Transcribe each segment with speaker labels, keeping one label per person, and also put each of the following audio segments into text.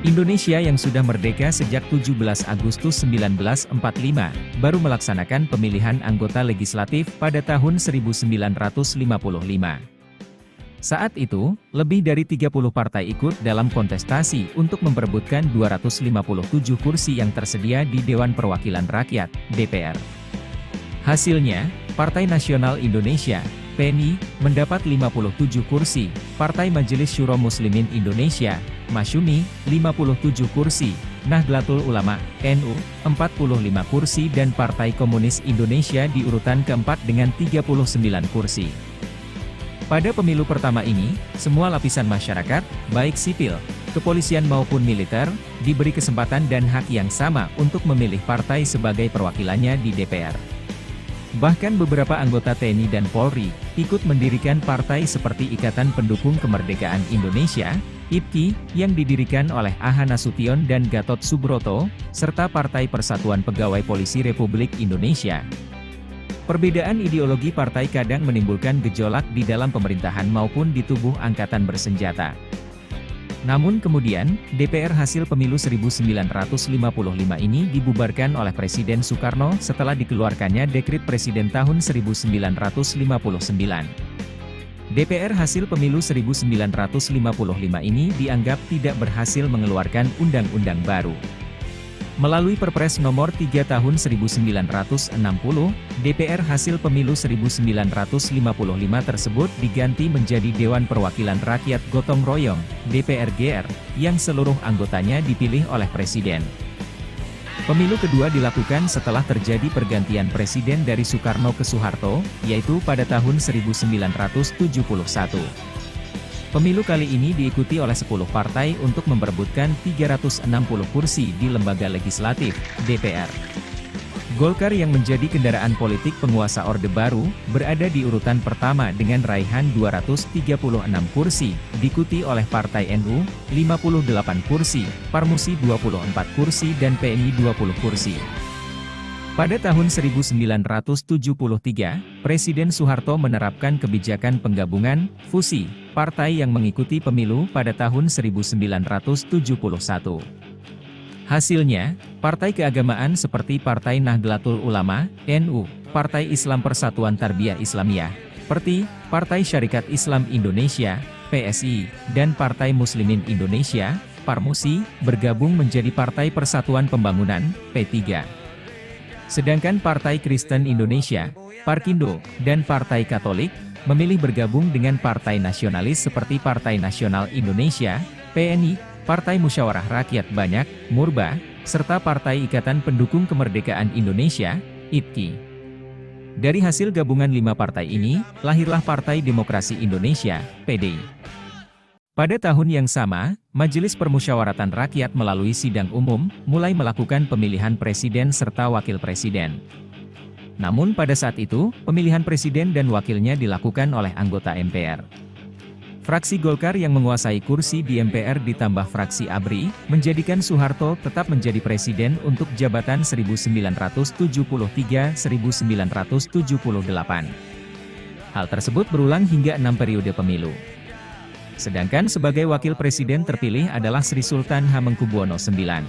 Speaker 1: Indonesia yang sudah merdeka sejak 17 Agustus 1945, baru melaksanakan pemilihan anggota legislatif pada tahun 1955. Saat itu, lebih dari 30 partai ikut dalam kontestasi untuk memperebutkan 257 kursi yang tersedia di Dewan Perwakilan Rakyat, DPR. Hasilnya, Partai Nasional Indonesia, PNI, mendapat 57 kursi, Partai Majelis Syuro Muslimin Indonesia, Masyumi, 57 kursi, Nahdlatul Ulama, NU, 45 kursi dan Partai Komunis Indonesia di urutan keempat dengan 39 kursi. Pada pemilu pertama ini, semua lapisan masyarakat, baik sipil, kepolisian maupun militer, diberi kesempatan dan hak yang sama untuk memilih partai sebagai perwakilannya di DPR. Bahkan beberapa anggota TNI dan Polri, ikut mendirikan partai seperti Ikatan Pendukung Kemerdekaan Indonesia, IPKI, yang didirikan oleh AH Nasution dan Gatot Subroto, serta Partai Persatuan Pegawai Polisi Republik Indonesia. Perbedaan ideologi partai kadang menimbulkan gejolak di dalam pemerintahan maupun di tubuh angkatan bersenjata. Namun kemudian, DPR hasil pemilu 1955 ini dibubarkan oleh Presiden Soekarno setelah dikeluarkannya Dekrit Presiden tahun 1959. DPR hasil pemilu 1955 ini dianggap tidak berhasil mengeluarkan undang-undang baru. Melalui Perpres Nomor 3 Tahun 1960, DPR hasil pemilu 1955 tersebut diganti menjadi Dewan Perwakilan Rakyat Gotong Royong, DPR-GR, yang seluruh anggotanya dipilih oleh Presiden. Pemilu kedua dilakukan setelah terjadi pergantian Presiden dari Soekarno ke Soeharto, yaitu pada tahun 1971. Pemilu kali ini diikuti oleh 10 partai untuk memperebutkan 360 kursi di lembaga legislatif, DPR. Golkar yang menjadi kendaraan politik penguasa Orde Baru, berada di urutan pertama dengan raihan 236 kursi, diikuti oleh Partai NU, 58 kursi, Parmusi 24 kursi dan PNI 20 kursi. Pada tahun 1973, Presiden Soeharto menerapkan kebijakan penggabungan, fusi, partai yang mengikuti pemilu pada tahun 1971. Hasilnya, partai keagamaan seperti Partai Nahdlatul Ulama, NU, Partai Islam Persatuan Tarbiyah Islamiyah, PERTI, Partai Syarikat Islam Indonesia, PSI, dan Partai Muslimin Indonesia, Parmusi, bergabung menjadi Partai Persatuan Pembangunan, P3. Sedangkan Partai Kristen Indonesia, Parkindo, dan Partai Katolik, memilih bergabung dengan Partai Nasionalis seperti Partai Nasional Indonesia, PNI, Partai Musyawarah Rakyat Banyak, Murba, serta Partai Ikatan Pendukung Kemerdekaan Indonesia, IPKI. Dari hasil gabungan 5 partai ini, lahirlah Partai Demokrasi Indonesia, PDI. Pada tahun yang sama, Majelis Permusyawaratan Rakyat melalui sidang umum, mulai melakukan pemilihan presiden serta wakil presiden. Namun pada saat itu, pemilihan presiden dan wakilnya dilakukan oleh anggota MPR. Fraksi Golkar yang menguasai kursi di MPR ditambah fraksi ABRI, menjadikan Soeharto tetap menjadi presiden untuk jabatan 1973-1978. Hal tersebut berulang hingga 6 periode pemilu. Sedangkan sebagai wakil presiden terpilih adalah Sri Sultan Hamengkubuwono IX.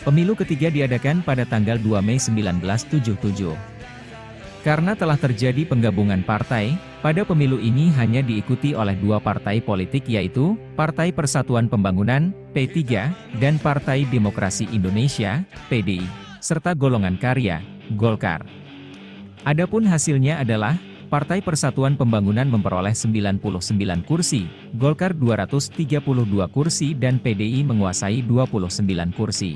Speaker 1: Pemilu ketiga diadakan pada tanggal 2 Mei 1977. Karena telah terjadi penggabungan partai, pada pemilu ini hanya diikuti oleh 2 partai politik yaitu, Partai Persatuan Pembangunan, P3, dan Partai Demokrasi Indonesia, PDI, serta golongan karya, Golkar. Adapun hasilnya adalah, Partai Persatuan Pembangunan memperoleh 99 kursi, Golkar 232 kursi dan PDI menguasai 29 kursi.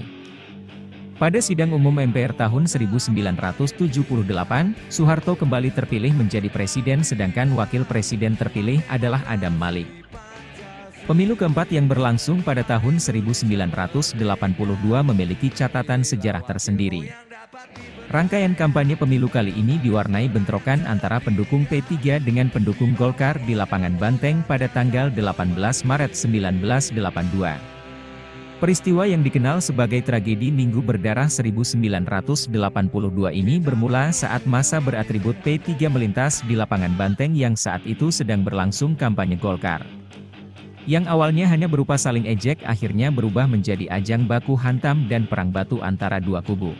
Speaker 1: Pada sidang umum MPR tahun 1978, Soeharto kembali terpilih menjadi presiden sedangkan wakil presiden terpilih adalah Adam Malik. Pemilu keempat yang berlangsung pada tahun 1982 memiliki catatan sejarah tersendiri. Rangkaian kampanye pemilu kali ini diwarnai bentrokan antara pendukung P3 dengan pendukung Golkar di lapangan Banteng pada tanggal 18 Maret 1982. Peristiwa yang dikenal sebagai tragedi Minggu Berdarah 1982 ini bermula saat massa beratribut P3 melintas di lapangan Banteng yang saat itu sedang berlangsung kampanye Golkar. yang awalnya hanya berupa saling ejek akhirnya berubah menjadi ajang baku hantam dan perang batu antara dua kubu.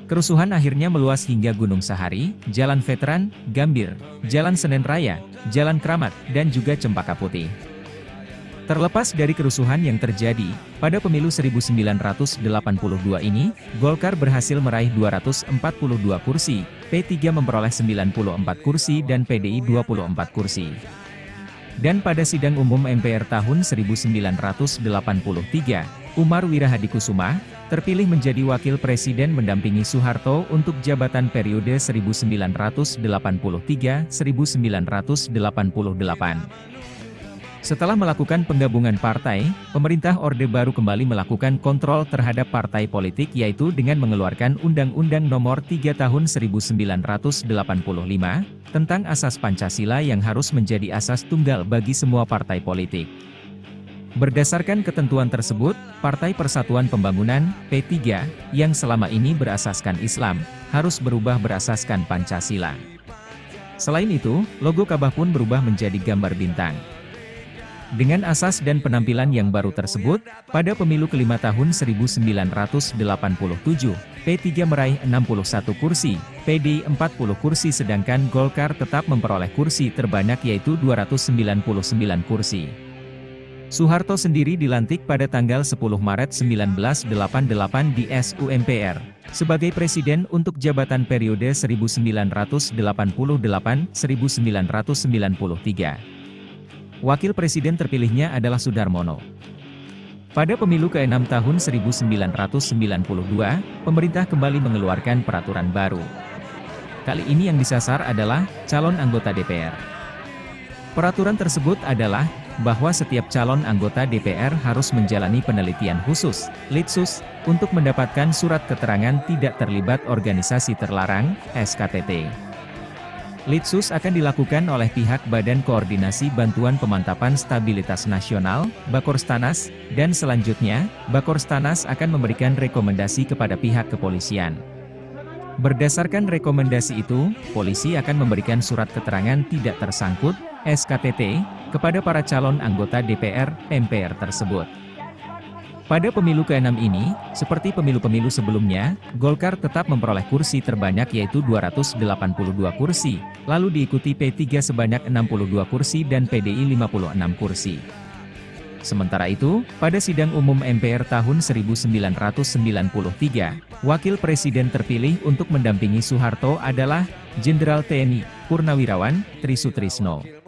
Speaker 1: Kerusuhan akhirnya meluas hingga Gunung Sahari, Jalan Veteran, Gambir, Jalan Senen Raya, Jalan Kramat, dan juga Cempaka Putih. Terlepas dari kerusuhan yang terjadi, pada pemilu 1982 ini, Golkar berhasil meraih 242 kursi, P3 memperoleh 94 kursi dan PDI 24 kursi. Dan pada sidang umum MPR tahun 1983, Umar Wirahadikusuma terpilih menjadi wakil presiden mendampingi Soeharto untuk jabatan periode 1983-1988. Setelah melakukan penggabungan partai, pemerintah Orde Baru kembali melakukan kontrol terhadap partai politik yaitu dengan mengeluarkan Undang-Undang Nomor 3 Tahun 1985, tentang Asas Pancasila yang harus menjadi asas tunggal bagi semua partai politik. Berdasarkan ketentuan tersebut, Partai Persatuan Pembangunan, P3, yang selama ini berasaskan Islam, harus berubah berasaskan Pancasila. Selain itu, logo Ka'bah pun berubah menjadi gambar bintang. Dengan asas dan penampilan yang baru tersebut, pada pemilu kelima tahun 1987, P3 meraih 61 kursi, PDI 40 kursi sedangkan Golkar tetap memperoleh kursi terbanyak yaitu 299 kursi. Soeharto sendiri dilantik pada tanggal 10 Maret 1988 di SUMPR, sebagai presiden untuk jabatan periode 1988-1993. Wakil presiden terpilihnya adalah Sudarmono. Pada pemilu ke-6 tahun 1992, pemerintah kembali mengeluarkan peraturan baru. Kali ini yang disasar adalah calon anggota DPR. Peraturan tersebut adalah bahwa setiap calon anggota DPR harus menjalani penelitian khusus, Litsus, untuk mendapatkan surat keterangan tidak terlibat organisasi terlarang, SKTT. Litsus akan dilakukan oleh pihak Badan Koordinasi Bantuan Pemantapan Stabilitas Nasional, Bakorstanas, dan selanjutnya, Bakorstanas akan memberikan rekomendasi kepada pihak kepolisian. Berdasarkan rekomendasi itu, polisi akan memberikan surat keterangan tidak tersangkut, SKTT, kepada para calon anggota DPR, MPR tersebut. Pada pemilu ke-6 ini, seperti pemilu-pemilu sebelumnya, Golkar tetap memperoleh kursi terbanyak yaitu 282 kursi, lalu diikuti P3 sebanyak 62 kursi dan PDI 56 kursi. Sementara itu, pada sidang umum MPR tahun 1993, Wakil Presiden terpilih untuk mendampingi Soeharto adalah Jenderal TNI, Purnawirawan, Tri Sutrisno.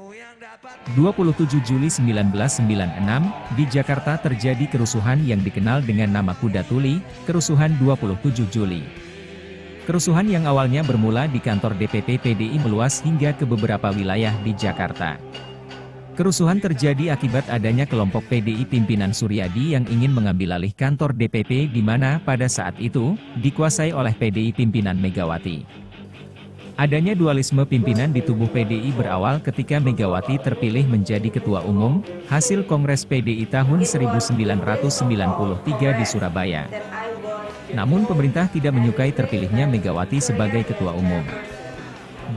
Speaker 1: 27 Juli 1996, di Jakarta terjadi kerusuhan yang dikenal dengan nama Kuda Tuli, Kerusuhan 27 Juli. Kerusuhan yang awalnya bermula di kantor DPP PDI meluas hingga ke beberapa wilayah di Jakarta. Kerusuhan terjadi akibat adanya kelompok PDI pimpinan Suryadi yang ingin mengambil alih kantor DPP di mana pada saat itu, dikuasai oleh PDI pimpinan Megawati. Adanya dualisme pimpinan di tubuh PDI berawal ketika Megawati terpilih menjadi Ketua Umum, hasil Kongres PDI tahun 1993 di Surabaya. Namun pemerintah tidak menyukai terpilihnya Megawati sebagai Ketua Umum.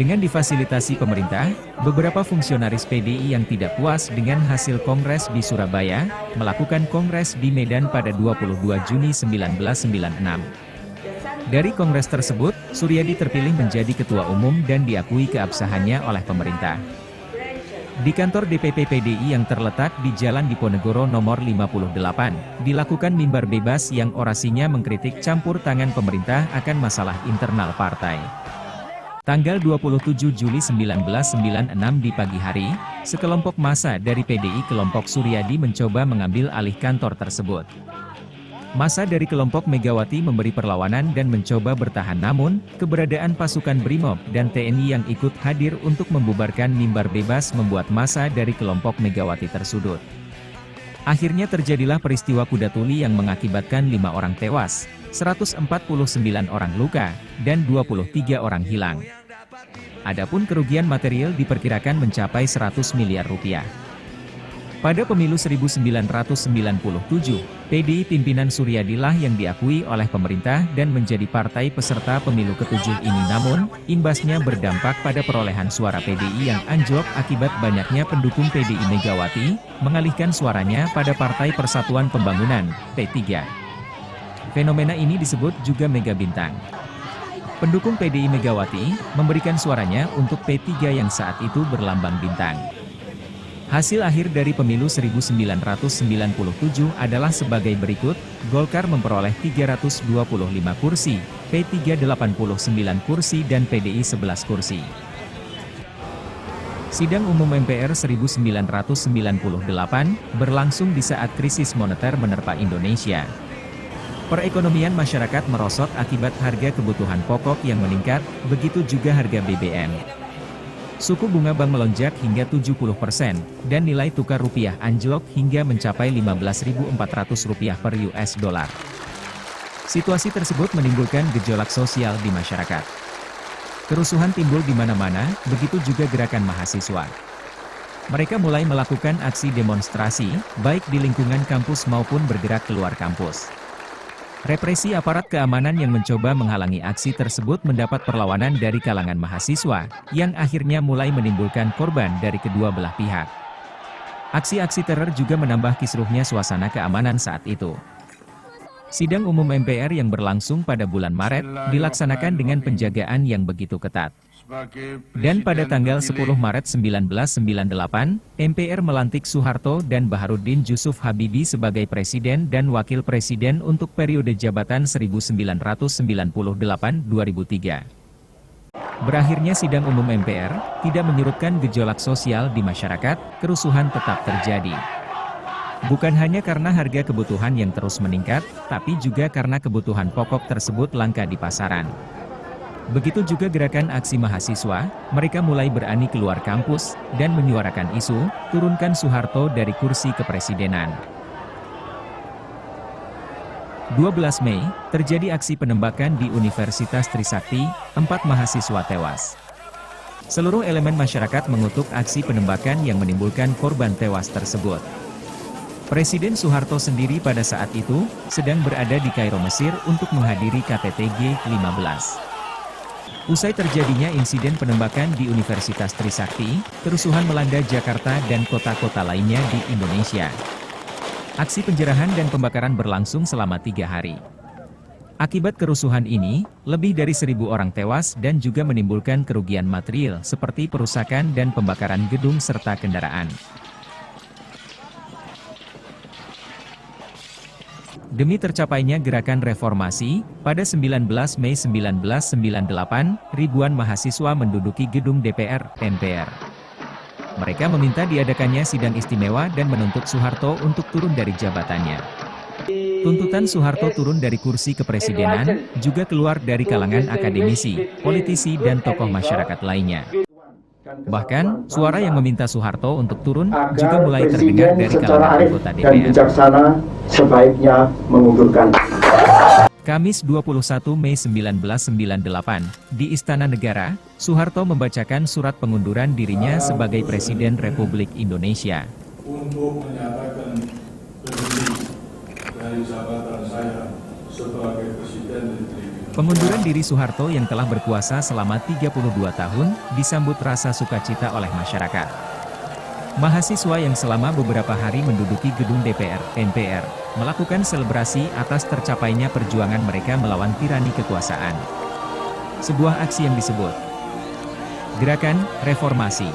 Speaker 1: Dengan difasilitasi pemerintah, beberapa fungsionaris PDI yang tidak puas dengan hasil Kongres di Surabaya, melakukan Kongres di Medan pada 22 Juni 1996. Dari Kongres tersebut, Suryadi terpilih menjadi Ketua Umum dan diakui keabsahannya oleh pemerintah. Di kantor DPP PDI yang terletak di Jalan Diponegoro nomor 58, dilakukan mimbar bebas yang orasinya mengkritik campur tangan pemerintah akan masalah internal partai. Tanggal 27 Juli 1996 di pagi hari, sekelompok massa dari PDI kelompok Suryadi mencoba mengambil alih kantor tersebut. Massa dari kelompok Megawati memberi perlawanan dan mencoba bertahan namun, keberadaan pasukan Brimob dan TNI yang ikut hadir untuk membubarkan mimbar bebas membuat massa dari kelompok Megawati tersudut. Akhirnya terjadilah peristiwa Kuda Tuli yang mengakibatkan 5 orang tewas, 149 orang luka, dan 23 orang hilang. Adapun kerugian material diperkirakan mencapai 100 miliar rupiah. Pada pemilu 1997, PDI pimpinan Suryadilah yang diakui oleh pemerintah dan menjadi partai peserta pemilu ke-7 ini, namun, imbasnya berdampak pada perolehan suara PDI yang anjlok akibat banyaknya pendukung PDI Megawati, mengalihkan suaranya pada Partai Persatuan Pembangunan, P3. Fenomena ini disebut juga Mega Bintang. Pendukung PDI Megawati, memberikan suaranya untuk P3 yang saat itu berlambang bintang. Hasil akhir dari pemilu 1997 adalah sebagai berikut, Golkar memperoleh 325 kursi, P3 89 kursi dan PDI 11 kursi. Sidang Umum MPR 1998 berlangsung di saat krisis moneter menerpa Indonesia. Perekonomian masyarakat merosot akibat harga kebutuhan pokok yang meningkat, begitu juga harga BBM. Suku bunga bank melonjak hingga 70% dan nilai tukar rupiah anjlok hingga mencapai Rp15.400 per US dollar. Situasi tersebut menimbulkan gejolak sosial di masyarakat. Kerusuhan timbul di mana-mana, begitu juga gerakan mahasiswa. Mereka mulai melakukan aksi demonstrasi, baik di lingkungan kampus maupun bergerak keluar kampus. Represi aparat keamanan yang mencoba menghalangi aksi tersebut mendapat perlawanan dari kalangan mahasiswa, yang akhirnya mulai menimbulkan korban dari kedua belah pihak. Aksi-aksi teror juga menambah kisruhnya suasana keamanan saat itu. Sidang Umum MPR yang berlangsung pada bulan Maret, dilaksanakan dengan penjagaan yang begitu ketat. Dan pada tanggal 10 Maret 1998, MPR melantik Soeharto dan Baharudin Jusuf Habibie sebagai Presiden dan Wakil Presiden untuk periode jabatan 1998-2003. Berakhirnya sidang umum MPR, tidak menyurutkan gejolak sosial di masyarakat, kerusuhan tetap terjadi. Bukan hanya karena harga kebutuhan yang terus meningkat, tapi juga karena kebutuhan pokok tersebut langka di pasaran. Begitu juga gerakan aksi mahasiswa, mereka mulai berani keluar kampus, dan menyuarakan isu, turunkan Soeharto dari kursi kepresidenan. 12 Mei, terjadi aksi penembakan di Universitas Trisakti, 4 mahasiswa tewas. Seluruh elemen masyarakat mengutuk aksi penembakan yang menimbulkan korban tewas tersebut. Presiden Soeharto sendiri pada saat itu, sedang berada di Kairo, Mesir untuk menghadiri KTT G15. Usai terjadinya insiden penembakan di Universitas Trisakti, kerusuhan melanda Jakarta dan kota-kota lainnya di Indonesia. Aksi penjarahan dan pembakaran berlangsung selama 3 hari. Akibat kerusuhan ini, lebih dari 1.000 orang tewas dan juga menimbulkan kerugian material seperti perusakan dan pembakaran gedung serta kendaraan. Demi tercapainya gerakan reformasi, pada 19 Mei 1998, ribuan mahasiswa menduduki gedung DPR, MPR. Mereka meminta diadakannya sidang istimewa dan menuntut Soeharto untuk turun dari jabatannya. Tuntutan Soeharto turun dari kursi kepresidenan, juga keluar dari kalangan akademisi, politisi dan tokoh masyarakat lainnya. Bahkan, suara yang meminta Soeharto untuk turun juga mulai terdengar dari kalangan anggota DPR. Dan bijaksana sebaiknya mengundurkan. Kamis 21 Mei 1998, di Istana Negara, Soeharto membacakan surat pengunduran dirinya sebagai Presiden Republik Indonesia. Untuk menyatakan berhenti dari jabatan saya sebagai Presiden Republik. Pengunduran diri Soeharto yang telah berkuasa selama 32 tahun, disambut rasa sukacita oleh masyarakat. Mahasiswa yang selama beberapa hari menduduki gedung DPR, MPR, melakukan selebrasi atas tercapainya perjuangan mereka melawan tirani kekuasaan. Sebuah aksi yang disebut Gerakan Reformasi.